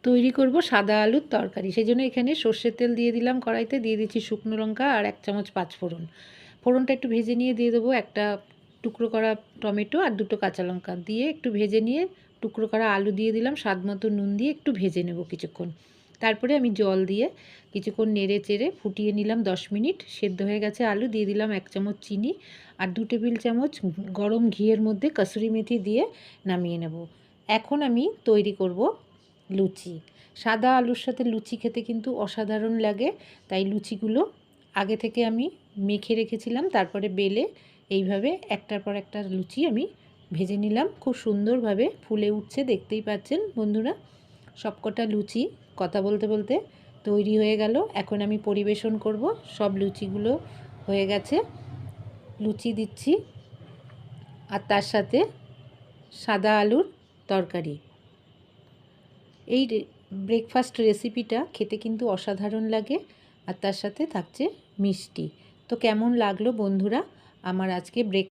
তৈরি করব সাদা আলুর তরকারি। সেজন্য এখানে সর্ষের তেল দিয়ে দিলাম কড়াইতে, দিয়ে দিচ্ছি শুকনো লঙ্কা আর 1 চামচ পাঁচফোড়ন। ফোড়নটা একটু ভেজে নিয়ে দিয়ে দেবো একটা টুকরো করা টমেটো আর 2টো কাঁচা লঙ্কা দিয়ে একটু ভেজে নিয়ে টুকরো করা আলু দিয়ে দিলাম, স্বাদ মতো নুন দিয়ে একটু ভেজে নেব কিছুক্ষণ। তারপরে আমি জল দিয়ে কিছুক্ষণ নেড়ে চেড়ে ফুটিয়ে নিলাম 10 মিনিট। সেদ্ধ হয়ে গেছে আলু, দিয়ে দিলাম 1 চামচ চিনি আর 2 টেবিল চামচ গরম ঘিয়ের মধ্যে কসুরি মেথি দিয়ে নামিয়ে নেব। এখন আমি তৈরি করব লুচি। সাদা আলুর সাথে লুচি খেতে কিন্তু অসাধারণ লাগে, তাই লুচিগুলো আগে থেকে আমি মেখে রেখেছিলাম, তারপরে বেলে এইভাবে একটার পর একটা লুচি আমি ভেজে নিলাম। খুব সুন্দরভাবে ফুলে উঠছে, দেখতেই পাচ্ছেন বন্ধুরা। সবকটা লুচি কথা বলতে বলতে তৈরি হয়ে গেল। এখন আমি পরিবেশন করব। সব লুচিগুলো হয়ে গেছে, লুচি দিচ্ছি আর তার সাথে সাদা আলুর তরকারি। এই ব্রেকফাস্ট রেসিপিটা খেতে কিন্তু অসাধারণ লাগে, আর তার সাথে থাকছে মিষ্টি। তো কেমন লাগলো বন্ধুরা আমার আজকে